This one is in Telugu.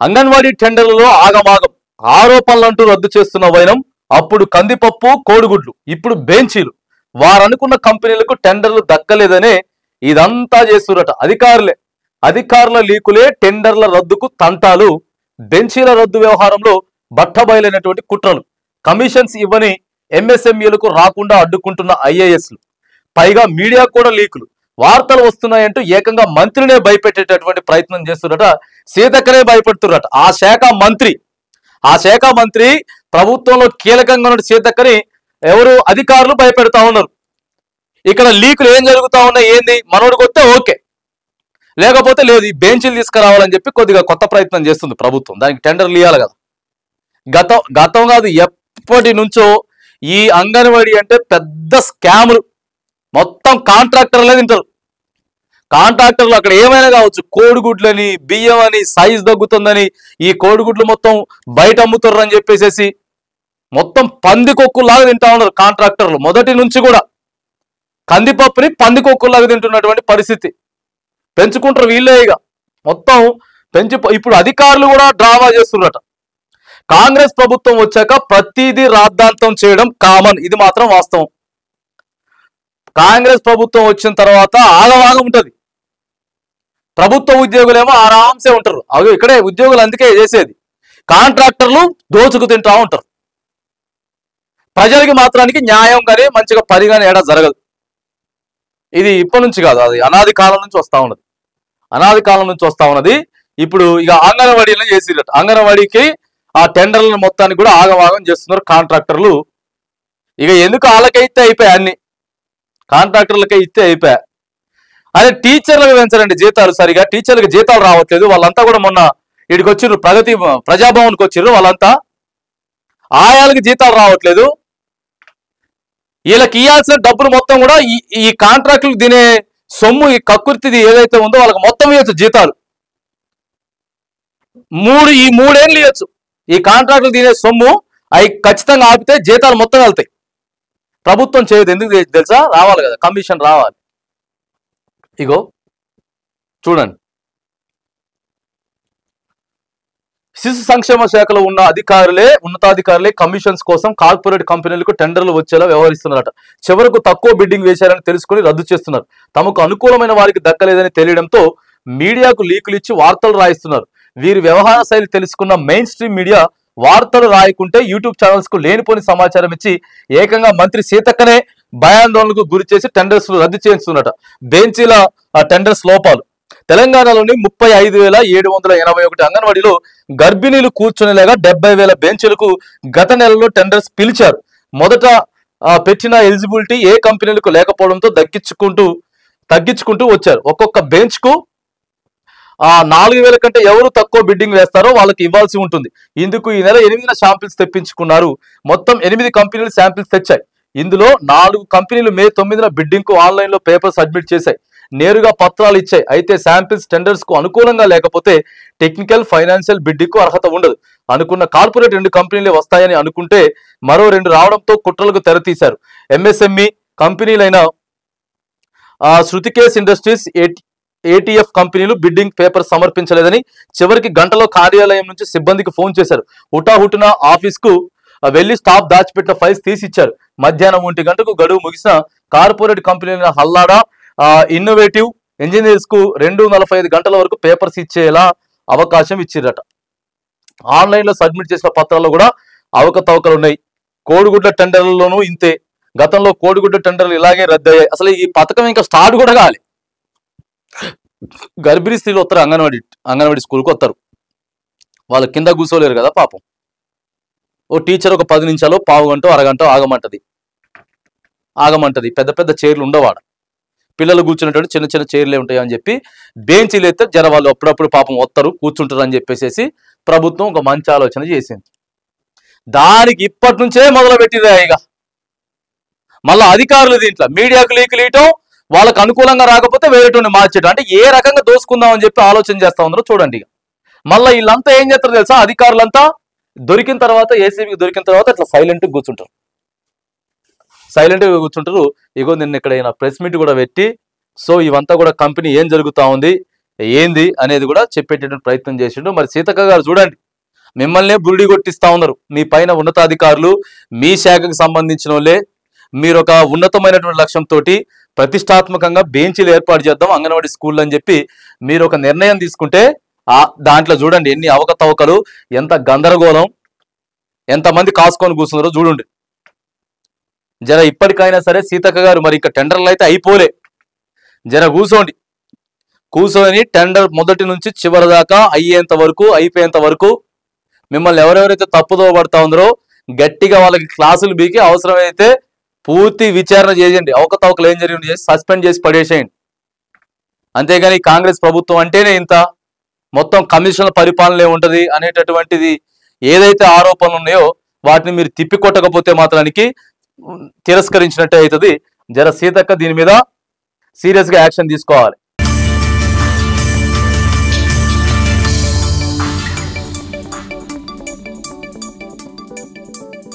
అంగన్వాడీ టెండర్లలో ఆగమాగం, ఆరోపణలంటూ రద్దు చేస్తున్న వైనం. అప్పుడు కందిపప్పు, కోడిగుడ్లు, ఇప్పుడు బెంచీలు. వారనుకున్న కంపెనీలకు టెండర్లు దక్కలేదనే ఇదంతా చేస్తున్నట అధికారులే. అధికారుల లీకులే టెండర్ల రద్దుకు తంటాలు. బెంచీల రద్దు వ్యవహారంలో బట్టబయలైనటువంటి కుట్రలు. కమిషన్స్ ఇవ్వని ఎంఎస్ఎంఈలకు రాకుండా అడ్డుకుంటున్న ఐఏఎస్లు. పైగా మీడియా కూడా లీకులు. వార్తలు వస్తున్నాయంటూ ఏకంగా మంత్రినే భయపెట్టేటటువంటి ప్రయత్నం చేస్తున్నట. సీతక్కనే భయపెడుతున్నట. ఆ శాఖ మంత్రి ప్రభుత్వంలో కీలకంగా ఉన్న సీతక్కని ఎవరు అధికారులు భయపెడతా ఉన్నారు. ఇక్కడ లీకులు ఏం జరుగుతా ఉన్నాయి, ఏంది, మనోడికి వస్తే ఓకే, లేకపోతే లేదు. ఈ బెంచీలు తీసుకురావాలని చెప్పి కొద్దిగా కొత్త ప్రయత్నం చేస్తుంది ప్రభుత్వం. దానికి టెండర్లు ఇవ్వాలి కదా. గతం కాదు, ఎప్పటి నుంచో ఈ అంగన్వాడీ అంటే పెద్ద స్కాములు. మొత్తం కాంట్రాక్టర్లే తింటారు. కాంట్రాక్టర్లు అక్కడ ఏమైనా కావచ్చు, కోడిగుడ్లని, బియ్యం అని, సైజ్ తగ్గుతుందని ఈ కోడిగుడ్లు మొత్తం బయట అమ్ముతారు అని చెప్పేసి మొత్తం పందికొక్కులాగా తింటా ఉన్నారు కాంట్రాక్టర్లు. మొదటి నుంచి కూడా కందిపప్పుని పందికొక్కులాగా తింటున్నటువంటి పరిస్థితి. పెంచుకుంటారు వీళ్ళే ఇక మొత్తం ఇప్పుడు అధికారులు కూడా డ్రామా చేస్తున్నట. కాంగ్రెస్ ప్రభుత్వం వచ్చాక ప్రతిదీ రాద్ధాంతం చేయడం కామన్. ఇది మాత్రం వాస్తవం. కాంగ్రెస్ ప్రభుత్వం వచ్చిన తర్వాత ఆగవాగం ఉంటది. ప్రభుత్వ ఉద్యోగులేమో ఆరాంసే ఉంటారు. అవి ఇక్కడే ఉద్యోగులు అందుకే చేసేది. కాంట్రాక్టర్లు దోచుకు తింటా ఉంటారు. ప్రజలకి మాత్రానికి న్యాయం కానీ మంచిగా పని కానీ ఏడా జరగదు. ఇది ఇప్పటి నుంచి కాదు, అది అనాది కాలం నుంచి వస్తా ఉన్నది. ఇప్పుడు ఇక అంగన్వాడీలను చేసిరట. అంగన్వాడీకి ఆ టెండర్లను మొత్తానికి కూడా ఆగవాగం చేస్తున్నారు కాంట్రాక్టర్లు. ఇక ఎందుకు వాళ్ళకైతే అయిపోయాయి, అన్ని కాంట్రాక్టర్లకే ఇస్తే అయిపోయా. అదే టీచర్లకు పెంచరండి జీతాలు సరిగా. టీచర్లకు జీతాలు రావట్లేదు. వాళ్ళంతా కూడా మొన్న ఇక్కడికి వచ్చిర్రు, ప్రజాభవన్కి వచ్చిర్రు. వాళ్ళంతా ఆయాలకి జీతాలు రావట్లేదు. వీళ్ళకి ఇవ్వాల్సిన డబ్బులు మొత్తం కూడా ఈ కాంట్రాక్టులు తినే సొమ్ము, ఈ కక్కుర్తిది ఏదైతే ఉందో వాళ్ళకి మొత్తం ఇవ్వచ్చు జీతాలు. ఈ మూడేళ్ళు ఇవ్వచ్చు. ఈ కాంట్రాక్టులు తినే సొమ్ము అవి ఖచ్చితంగా ఆపితే జీతాలు మొత్తం వెళ్తాయి. ప్రభుత్వం చేయదు. ఎందుకు తెలుసా? రావాలి కదా, కమిషన్ రావాలి. ఇగో చూడండి, శిశు సంక్షేమ శాఖలో ఉన్న ఉన్నతాధికారులే కమిషన్స్ కోసం కార్పొరేట్ కంపెనీలకు టెండర్లు వచ్చేలా వ్యవహరిస్తున్నారట. చివరకు తక్కువ బిడ్డింగ్ వేశారని తెలుసుకుని రద్దు చేస్తున్నారు. తమకు అనుకూలమైన వారికి దక్కలేదని తెలియడంతో మీడియాకు లీకులు ఇచ్చి వార్తలు రాయిస్తున్నారు. వీరి వ్యవహార శైలి తెలుసుకున్న మెయిన్ స్ట్రీమ్ మీడియా వార్తలు రాయకుంటే యూట్యూబ్ ఛానల్స్ కు లేనిపోని సమాచారం ఇచ్చి ఏకంగా మంత్రి సీతక్కనే భయాందోళనకు గురి చేసి టెండర్స్ రద్దు చేస్తున్నట. బెంచీల టెండర్స్ లోపాలు. తెలంగాణలోని 35,781 అంగన్వాడీలో గర్భిణీలు కూర్చునేలాగా 70,000 బెంచీలకు గత నెలలో టెండర్స్ పిలిచారు. మొదట పెట్టిన ఎలిజిబిలిటీ ఏ కంపెనీలకు లేకపోవడంతో తగ్గించుకుంటూ వచ్చారు. ఒక్కొక్క బెంచ్ కు 4,000 కంటే ఎవరు తక్కువ బిడ్డింగ్ వేస్తారో వాళ్ళకి ఇవ్వాల్సి ఉంటుంది. ఇందుకు ఈ నెల 8న శాంపిల్స్ తెప్పించుకున్నారు. మొత్తం 8 కంపెనీలు శాంపిల్స్ తెచ్చాయి. ఇందులో 4 కంపెనీలు మే 9న బిడ్డింగ్ కు ఆన్లైన్ లో పేపర్ సబ్మిట్ చేశాయి. నేరుగా పత్రాలు ఇచ్చాయి. అయితే శాంపిల్స్ టెండర్స్ కు అనుకూలంగా లేకపోతే టెక్నికల్, ఫైనాన్షియల్ బిడ్డింగ్ కు అర్హత ఉండదు. అనుకున్న కార్పొరేట్ 2 కంపెనీలే వస్తాయని అనుకుంటే మరో 2 రావడంతో కుట్రలకు తెరతీశారు. ఎంఎస్ఎంఈ కంపెనీలైన శృతికేశ్ ఇండస్ట్రీస్, ఏటీఎఫ్ కంపెనీలు బిడ్డింగ్ పేపర్ సమర్పించలేదని చివరికి గంటలో కార్యాలయం నుంచి సిబ్బందికి ఫోన్ చేశారు. హుటాహుటిన ఆఫీస్ కు వెళ్లి స్టాఫ్ దాచిపెట్టిన ఫైల్స్ తీసిచ్చారు. మధ్యాహ్నం 1 గంటకు గడువు ముగిసిన కార్పొరేట్ కంపెనీలైన హల్లాడా, ఇన్నోవేటివ్ ఇంజనీర్స్ కు 2:45 గంటల వరకు పేపర్స్ ఇచ్చేలా అవకాశం ఇచ్చిరట. ఆన్లైన్ లో సబ్మిట్ చేసిన పత్రాల్లో కూడా అవకతవకలు ఉన్నాయి. కోడిగుడ్ల టెండర్లలోనూ ఇంతే. గతంలో కోడిగుడ్ల టెండర్లు ఇలాగే రద్దయ్యాయి. అసలు ఈ పథకం ఇంకా స్టార్ట్ కూడా కావాలి. గర్భిణీ స్త్రీలు వస్తారు, అంగన్వాడీ స్కూల్కి వస్తారు. వాళ్ళు కింద కూర్చోలేరు కదా పాపం. ఓ టీచర్ ఒక 10 నిమిషాలు, పావు గంట, అరగంట ఆగమంటది. పెద్ద పెద్ద చైర్లు ఉండవాడ. పిల్లలు కూర్చునేటప్పుడు చిన్న చిన్న చైర్లే ఉంటాయి అని చెప్పి బెంచీలు అయితే జర వాళ్ళు అప్పుడప్పుడు పాపం వస్తారు, కూర్చుంటారు అని చెప్పేసి ప్రభుత్వం ఒక మంచి ఆలోచన చేసింది. దానికి ఇప్పటి నుంచే మొదలు పెట్టిరా. ఇక మళ్ళీ అధికారులు దీంట్లో మీడియాకు లీకులు ఇయటం, వాళ్ళకు అనుకూలంగా రాకపోతే వేరేటువంటి మార్చేయడం. అంటే ఏ రకంగా దోసుకుందాం అని చెప్పి ఆలోచన చేస్తా ఉన్నారో చూడండి. ఇక మళ్ళీ వీళ్ళంతా ఏం చేస్తారు తెలుసా? అధికారులంతా దొరికిన తర్వాత, ఏసీబీకి దొరికిన తర్వాత ఇట్లా సైలెంట్గా కూర్చుంటారు. ఇగో నిన్న ఇక్కడ ప్రెస్ మీట్ కూడా పెట్టి, సో ఇవంతా కూడా కంపెనీ ఏం జరుగుతా ఉంది, ఏంది అనేది కూడా చెప్పేటటువంటి ప్రయత్నం చేసిండు. మరి సీతక్క గారు చూడండి, మిమ్మల్నే బురిడి కొట్టిస్తా ఉన్నారు. మీ పైన ఉన్నతాధికారులు, మీ శాఖకు సంబంధించిన వాళ్ళే. మీరు ఒక ఉన్నతమైనటువంటి లక్ష్యంతో ప్రతిష్టాత్మకంగా బెంచీలు ఏర్పాటు చేద్దాం అంగన్వాడీ స్కూల్ అని చెప్పి మీరు ఒక నిర్ణయం తీసుకుంటే దాంట్లో చూడండి ఎన్ని అవకతవకలు, ఎంత గందరగోళం, ఎంతమంది కాసుకొని కూర్చున్నారో చూడండి. జర ఇప్పటికైనా సరే సీతక్క గారు, మరి ఇంకా టెండర్లు అయితే అయిపోలే, జర కూర్చొని టెండర్ మొదటి నుంచి చివరి దాకా అయిపోయేంత వరకు మిమ్మల్ని ఎవరెవరైతే తప్పుదో పడతా ఉందరో గట్టిగా వాళ్ళకి క్లాసులు బీకి అవసరమైతే పూర్తి విచారణ చేయండి. అవకతవకలు ఏం జరిగింది చేసి సస్పెండ్ చేసి పడేసేయండి. అంతేగాని కాంగ్రెస్ ప్రభుత్వం అంటేనే ఇంత, మొత్తం కమిషన్ల పరిపాలన ఉంటది అనేటటువంటిది ఏదైతే ఆరోపణలు ఉన్నాయో వాటిని మీరు తిప్పికొట్టకపోతే మాత్రానికి తిరస్కరించినట్టే అవుతుంది. జర సీతక్క దీని మీద సీరియస్గా యాక్షన్ తీసుకోవాలి.